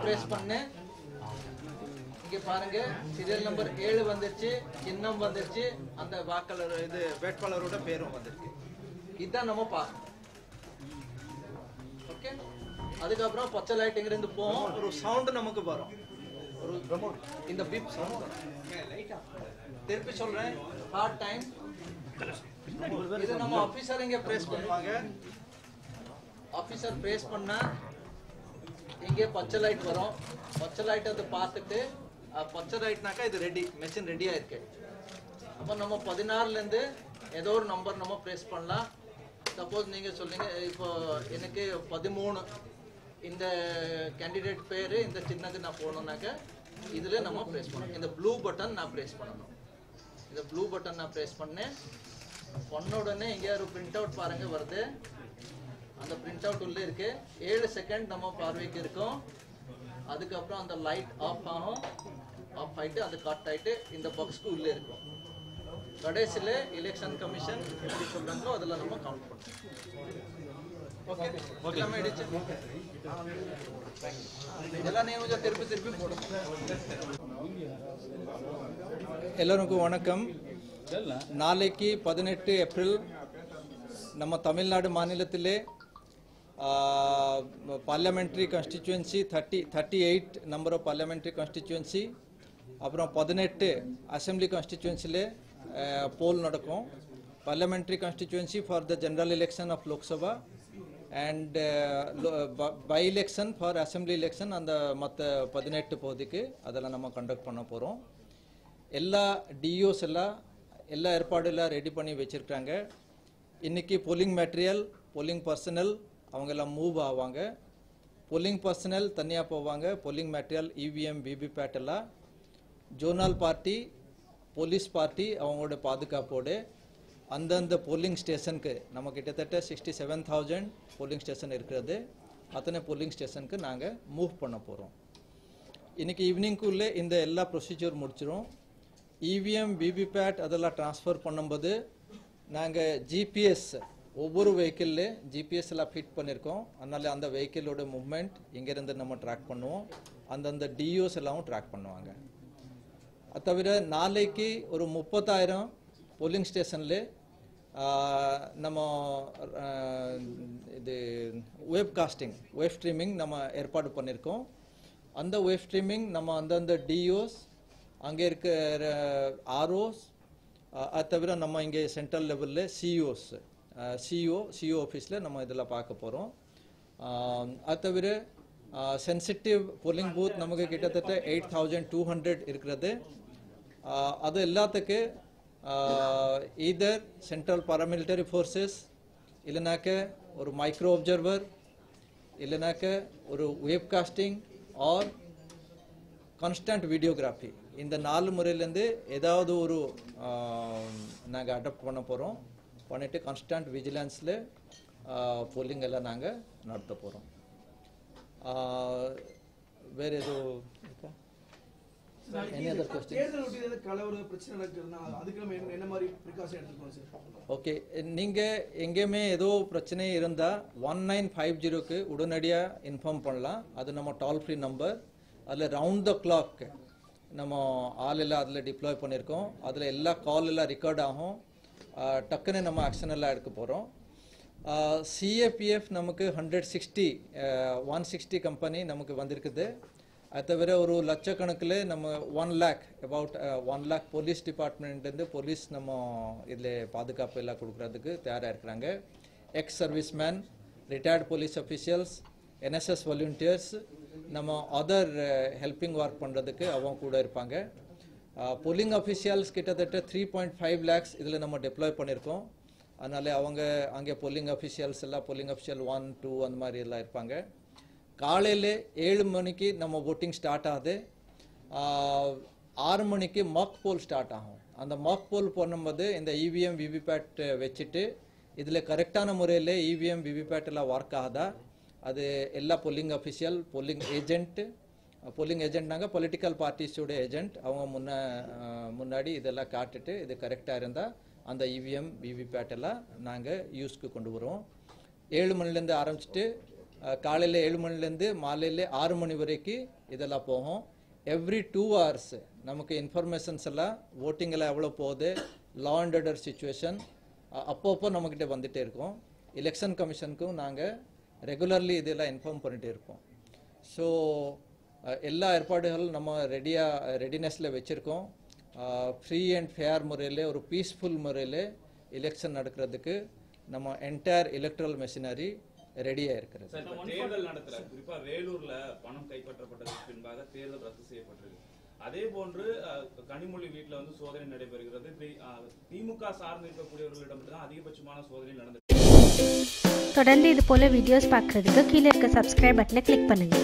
Press பண்ணு. இங்க பாருங்க, சீரியல் நம்பர் 7 வந்துருச்சு, சின்னம் வந்துருச்சு, அந்த வாக்காளர் இது வேட்பாளரோட பேரும் வந்துருக்கு. இதுதான் நம்ம பார்க்கணும். ஓகே, அதுக்கப்புறம் பச்சை லைட் இங்க இருந்து போகும், ஒரு சவுண்ட் நமக்கு வரும், ஒரு இந்த பீப் சவுண்ட் வரும். திருப்பி சொல்றேன், ஹார்ட் டைம். இது நம்ம ஆபீசர் இங்க பிரஸ் பண்ணுவாங்க. ஆபீசர் பிரஸ் பண்ணா இங்கே பச்சை லைட் வரும். பச்சை லைட் அதை பார்த்துட்டு பச்சை லைட்னாக்கா இது ரெடி, மெஷின் ரெடியா இருக்கு. அப்போ நம்ம 16ல இருந்து ஏதோ ஒரு நம்பர் நம்ம பிரஸ் பண்ணலாம். சப்போஸ் நீங்க சொல்லுங்க, இப்போ எனக்கு 13 இந்த கேண்டிடேட் பேரு இந்த சின்னது நான் போகணும்னாக்க இதுல நம்ம பிரஸ் பண்ணணும். இந்த ப்ளூ பட்டன் நான் பிரஸ் பண்ணணும். இந்த ப்ளூ பட்டன் நான் பிரஸ் பண்ணேன். பண்ண உடனே இங்க ஒரு பிரிண்ட் அவுட் பாருங்க வருது. அந்த பிரிண்ட் அவுட் உள்ள இருக்கு. 7 செகண்ட் நம்ம பார்வைக்கு இருக்கும். அதுக்கப்புறம் அந்த லைட் ஆஃப் ஆகும். ஆஃப் ஆயிட்டு அது கட் ஆயிட்டு இந்த பாக்ஸ்க்கு உள்ள இருக்கும். கடைசியில எலெக்ஷன் கமிஷன் எப்படி சொல்றாங்களோ அதெல்லாம் நம்ம கவுண்ட் பண்ணுவோம். ஓகே ஓகே மேடிச்சு இதெல்லாம் நீங்க கொஞ்சம் திருப்பி போடுங்க. எல்லாருக்கும் வணக்கம். நாளைக்கு 18 ஏப்ரல் நம்ம தமிழ்நாடு மாநிலத்திலே parliamentary constituency 38 number of parliamentary constituency அப்புறம் 18 assembly constituency போல் நடக்கும். parliamentary constituency for the general election of Lok Sabha and by election for assembly election அந்த மற்ற 18 பகுதிக்கு அதெல்லாம் நம்ம கண்டக்ட் பண்ண போகிறோம். எல்லா டிஓஸ் எல்லா ஏற்பாடுலாம் ரெடி பண்ணி வச்சுருக்காங்க. இன்றைக்கி போலிங் மெட்டீரியல், போலிங் பர்சனல் அவங்கெல்லாம் மூவ் ஆவாங்க. போலிங் பர்சனல் தனியாக போவாங்க. போலிங் மெட்டீரியல் இவிஎம் விவிபேட் எல்லாம் ஜோனல் பார்ட்டி போலீஸ் பார்ட்டி அவங்களோட பாதுகாப்போடு அந்தந்த போலிங் ஸ்டேஷனுக்கு நம்ம கிட்டத்தட்ட 67,000 போலிங் ஸ்டேஷன் இருக்கிறது. அத்தனை போலிங் ஸ்டேஷனுக்கு நாங்கள் மூவ் பண்ண போகிறோம். இன்றைக்கி ஈவினிங்குள்ளே இந்த எல்லா ப்ரொசீஜர் முடிச்சிடும். இவிஎம் விவிபேட் அதெல்லாம் ட்ரான்ஸ்ஃபர் பண்ணும்போது நாங்கள் ஜிபிஎஸ் ஒவ்வொரு வெஹிக்கிள்ல ஜிபிஎஸ் எல்லாம் ஃபிட் பண்ணியிருக்கோம். அதனால அந்த வெஹிக்கிளோட மூவ்மெண்ட் இங்கேருந்து நம்ம ட்ராக் பண்ணுவோம். அந்தந்த டிஓஸ் எல்லாம் ட்ராக் பண்ணுவாங்க. அது தவிர நாளைக்கு ஒரு 30,000 போலிங் ஸ்டேஷனில் நம்ம இது வெப் காஸ்டிங் வெப் ஸ்ட்ரீமிங் நம்ம ஏற்பாடு பண்ணியிருக்கோம். அந்த வெப் ஸ்ட்ரீமிங் நம்ம அந்தந்த டிஓஸ் அங்கே இருக்கிற ஆர்ஓஸ் அது தவிர நம்ம இங்கே சென்ட்ரல் லெவலில் சிஇஓஸ் சிஓ ஆஃபீஸில் நம்ம இதெல்லாம் பார்க்க போகிறோம். அது தவிர சென்சிட்டிவ் போலிங் பூத் நமக்கு கிட்டத்தட்ட 8,200 இருக்கிறது. அது எல்லாத்துக்கு ஈதர் சென்ட்ரல் பாராமிலிட்டரி ஃபோர்ஸஸ் இல்லைனாக்க ஒரு மைக்ரோ அப்சர்வர் இல்லைனாக்க ஒரு web casting or constant videography இந்த 4 முறையிலேருந்து ஏதாவது ஒரு நாங்கள் அடாப்ட் பண்ண போகிறோம். பண்ணிட்டு கான்ஸ்டன்ட் விஜிலன்ஸில் போலிங் எல்லாம் நாங்கள் நடத்த போகிறோம். வேறு ஏதோ இருக்கா? ஓகே, நீங்கள் எங்கேயுமே ஏதோ பிரச்சனை இருந்தால் 1950க்கு உடனடியாக இன்ஃபார்ம் பண்ணலாம். அது நம்ம டோல் ஃப்ரீ நம்பர். அதில் ரவுண்ட் த கிளாக் நம்ம ஆள் எல்லாம் அதில் டிப்ளாய் பண்ணியிருக்கோம். அதில் எல்லா கால் எல்லாம் ரெக்கார்ட் ஆகும். டக்குன்னு நம்ம ஆக்ஷன் எல்லாம் எடுக்க போகிறோம். சிஏபிஎஃப் நமக்கு 160 கம்பெனி நமக்கு வந்திருக்குது. அது தவிர ஒரு லட்சக்கணக்கில் நம்ம 1 lakh அபவுட் 1 lakh போலீஸ் டிபார்ட்மெண்ட்லேருந்து போலீஸ் நம்ம இதில் பாதுகாப்பு எல்லாம் கொடுக்குறதுக்கு தயாராக இருக்கிறாங்க. Ex service man, retired police officials, NSS volunteers, நம்ம அதர் ஹெல்பிங் ஒர்க் பண்ணுறதுக்கு அவங்க கூட இருப்பாங்க. போலிங் அஃபிஷியல்ஸ் கிட்டத்தட்ட 3.5 lakhs இதில் நம்ம டெப்ளாய் பண்ணியிருக்கோம். அதனால் அவங்க அங்கே போலிங் அஃபிஷியல்ஸ் எல்லாம் போலிங் அஃபிஷியல் 1, 2 அந்த மாதிரி எல்லாம் இருப்பாங்க. காலையில் 7 மணிக்கு நம்ம ஓட்டிங் ஸ்டார்ட் ஆகுது. 6 மணிக்கு மாக் போல் ஸ்டார்ட் ஆகும். அந்த மாக் போல் பண்ணும்போது இந்த இவிஎம் விவிபேட் வச்சுட்டு இதில் கரெக்டான முறையில் இவிஎம் விவிபேட் எல்லாம் ஒர்க் ஆகுதா அது எல்லா polling official, polling agent polling ஏஜென்ட்னாங்க பொலிட்டிக்கல் பார்ட்டிஸோட ஏஜென்ட். அவங்க முன்னாடி இதெல்லாம் காட்டுட்டு இது கரெக்டாக இருந்தால் அந்த இவிஎம் விவிபேட் எல்லாம் நாங்கள் யூஸ்க்கு கொண்டு வருவோம். 7 மணிலேருந்து ஆரம்பிச்சுட்டு காலையில் 7 மணிலேருந்து மாலையில் 6 மணி வரைக்கும் இதெல்லாம் போகும். எவ்ரி 2 hours நமக்கு இன்ஃபர்மேஷன்ஸ் எல்லாம் ஓட்டிங் எல்லாம் எவ்வளோ போகுது, லா அண்ட் ஆர்டர் சுச்சுவேஷன் அப்பப்போ நம்மக்கிட்ட வந்துகிட்டே இருக்கோம். எலெக்ஷன் கமிஷனுக்கும் நாங்கள் ரெகுலர்லி இதெல்லாம் இன்ஃபார்ம் பண்ணிகிட்டே இருப்போம். ஸோ எல்லா ஏற்பாடுகளும் நம்ம ரெடினஸில் வச்சுருக்கோம். ஃப்ரீ அண்ட் ஃபேர் முறையில் ஒரு பீஸ்ஃபுல் முறையில் எலெக்ஷன் நடக்கிறதுக்கு நம்ம என்டையர் எலக்ட்ரல் மெஷினரி ரெடியாக இருக்கிறது. தேர்தல் நடத்துற குறிப்பா வேலூர்ல பணம் கைப்பற்றப்பட்டதற்கு பின்பாக தேர்தல் ரத்து செய்யப்பட்டிருக்கு. அதே போன்று கனிமொழி வீட்டில் வந்து சோதனை நடைபெறுகிறது. திமுக சார்ந்து இருக்கக்கூடியவர்களிடம் தான் அதிகபட்சமான சோதனை நடந்தது. தொடர்ந்து இது போல வீடியோஸ் பார்க்கறதுக்கு கீழே இருக்க சப்ஸ்கிரைப் பட்டனை கிளிக் பண்ணுங்க.